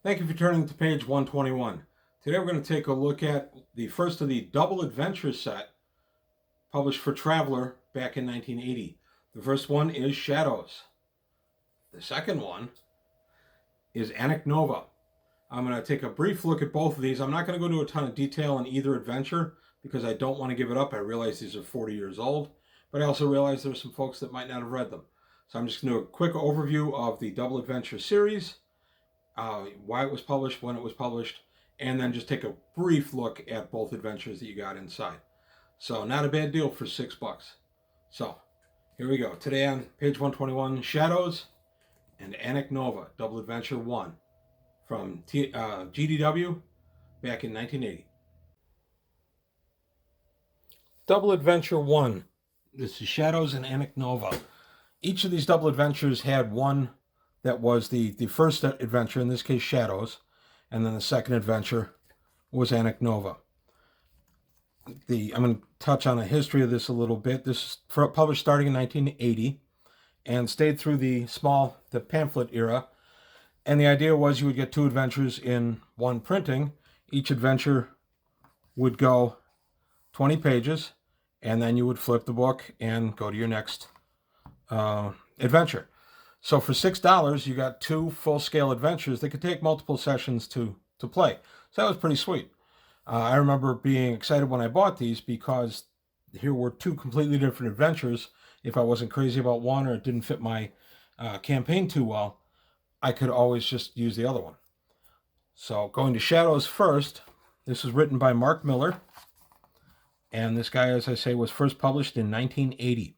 Thank you for turning to page 121. Today we're going to take a look at the first of the double adventure set published for Traveller back in 1980. The first one is Shadows. The second one is Anik Nova. I'm going to take a brief look at both of these. I'm not going to go into a ton of detail on either adventure because I don't want to give it up. I realize these are 40 years old, but I also realize there's some folks that might not have read them. So I'm just going to do a quick overview of the double adventure series, why it was published, when it was published, and then just take a brief look at both adventures that you got inside. So not a bad deal for $6. So here we go. Today on page 121, Shadows and Anik Nova, Double Adventure 1 from GDW back in 1980. Double Adventure 1. This is Shadows and Anik Nova. Each of these double adventures had one that was the first adventure, in this case Shadows, and then the second adventure was Anik Nova. I'm going to touch on the history of this a little bit. This is published starting in 1980 and stayed through the pamphlet era. And the idea was you would get two adventures in one printing. Each adventure would go 20 pages, and then you would flip the book and go to your next adventure. So for $6, you got two full-scale adventures that could take multiple sessions to play. So that was pretty sweet. I remember being excited when I bought these because here were two completely different adventures. If I wasn't crazy about one or it didn't fit my campaign too well, I could always just use the other one. So going to Shadows first, this was written by Mark Miller. And this guy, as I say, was first published in 1980.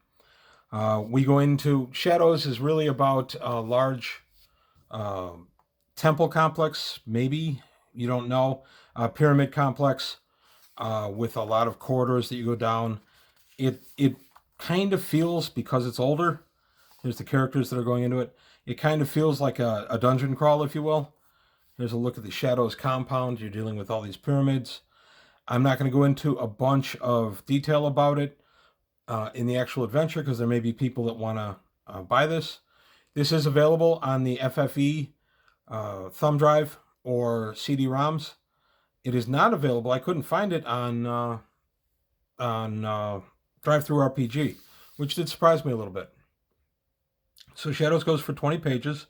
We go into Shadows is really about a large temple complex, maybe, you don't know, a pyramid complex with a lot of corridors that you go down. It kind of feels, because it's older, there's the characters that are going into it, it kind of feels like a dungeon crawl, if you will. Here's a look at the Shadows compound. You're dealing with all these pyramids. I'm not going to go into a bunch of detail about it in the actual adventure because there may be people that want to buy this. This is available on the FFE thumb drive or CD-ROMs. It is not available. I couldn't find it on Drive-Thru RPG, which did surprise me a little bit. So Shadows goes for 20 pages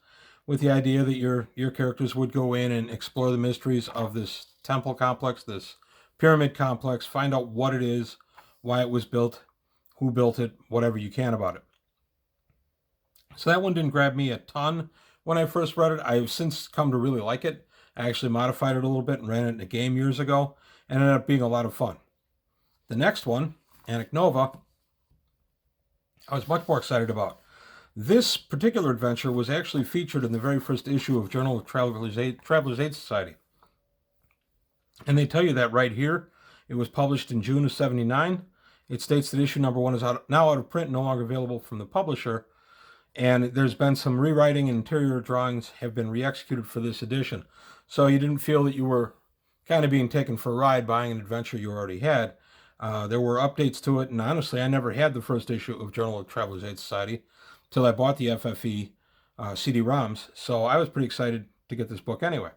with the idea that your characters would go in and explore the mysteries of this temple complex, this pyramid complex, find out what it is, why it was built, who built it, whatever you can about it. So that one didn't grab me a ton when I first read it. I've since come to really like it. I actually modified it a little bit and ran it in a game years ago, and it ended up being a lot of fun. The next one, Anik Nova, I was much more excited about. This particular adventure was actually featured in the very first issue of Journal of Traveler's Aid Society. And they tell you that right here. It was published in June of 79. It states that issue number 1 is now out of print, no longer available from the publisher. And there's been some rewriting and interior drawings have been re-executed for this edition. So you didn't feel that you were kind of being taken for a ride buying an adventure you already had. There were updates to it, and honestly, I never had the first issue of Journal of Traveler's Aid Society till I bought the FFE CD-ROMs. So I was pretty excited to get this book anyway.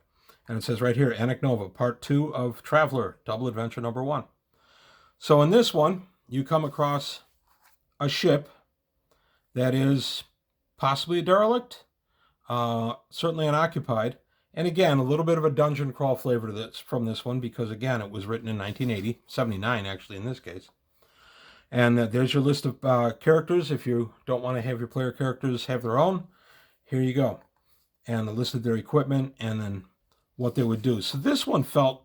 And it says right here, Anik Nova, Part 2 of Traveller, Double Adventure number 1. So in this one, you come across a ship that is possibly a derelict, certainly unoccupied, and again, a little bit of a dungeon crawl flavor to this from this one because, again, it was written in 1980, 79 actually in this case. And there's your list of characters. If you don't want to have your player characters have their own, here you go. And the list of their equipment and then what they would do. So this one felt,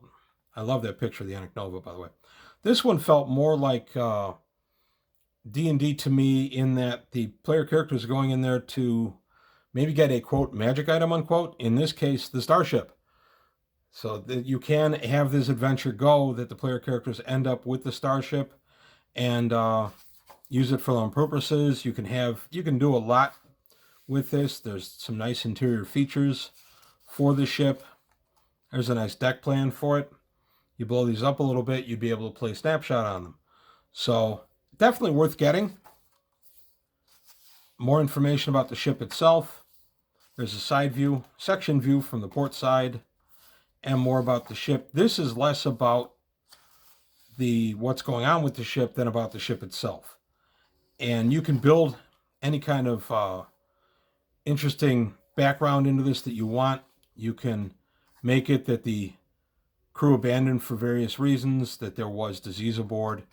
I love that picture of the Anik Nova, by the way. This one felt more like D&D to me in that the player characters are going in there to maybe get a, quote, magic item, unquote. In this case, the starship. So that you can have this adventure go that the player characters end up with the starship and use it for their own purposes. You can do a lot with this. There's some nice interior features for the ship. There's a nice deck plan for it. You blow these up a little bit, you'd be able to play snapshot on them. So definitely worth getting. More information about the ship itself. There's a side view, section view from the port side, and more about the ship. This is less about what's going on with the ship than about the ship itself. And you can build any kind of interesting background into this that you want. You can make it that the crew abandoned for various reasons, that there was disease aboard.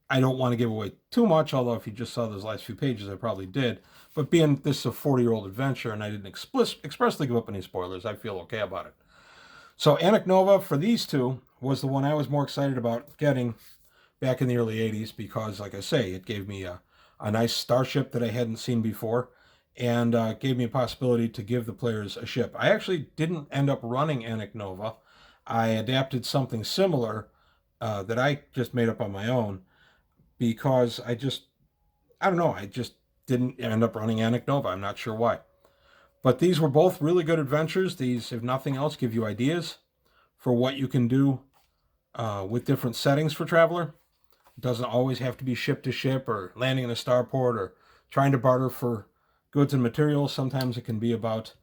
I don't want to give away too much, although if you just saw those last few pages, I probably did. But being this is a 40-year-old adventure, and I didn't expressly give up any spoilers, I feel okay about it. So Anik Nova for these two was the one I was more excited about getting back in the early 80s because, like I say, it gave me a nice starship that I hadn't seen before and gave me a possibility to give the players a ship. I actually didn't end up running Anik Nova. I adapted something similar that I just made up on my own because I don't know, I just didn't end up running Anik Nova. I'm not sure why. But these were both really good adventures. These, if nothing else, give you ideas for what you can do with different settings for Traveller. It doesn't always have to be ship to ship or landing in a starport or trying to barter for goods and materials. Sometimes it can be about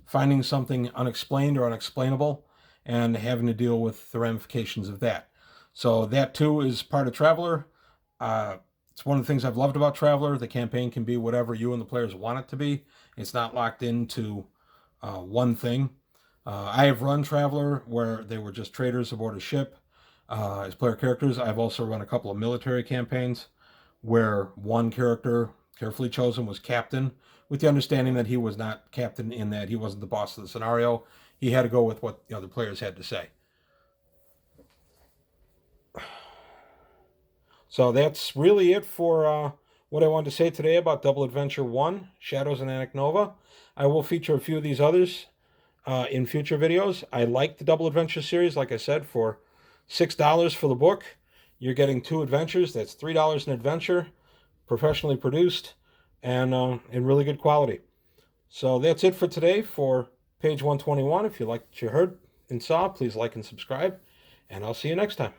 finding something unexplained or unexplainable and having to deal with the ramifications of that. So that too is part of Traveller. It's one of the things I've loved about Traveller. The campaign can be whatever you and the players want it to be. It's not locked into one thing. I have run Traveller where they were just traders aboard a ship as player characters. I've also run a couple of military campaigns where one character, carefully chosen, was captain, with the understanding that he was not captain in that he wasn't the boss of the scenario. He had to go with what the other players had to say. So that's really it for what I wanted to say today about Double Adventure 1, Shadows and Anik Nova. I will feature a few of these others in future videos. I like the Double Adventure series, like I said, for $6 for the book. You're getting 2 adventures. That's $3 an adventure, professionally produced, and in really good quality. So that's it for today for page 121. If you liked what you heard and saw, please like and subscribe, and I'll see you next time.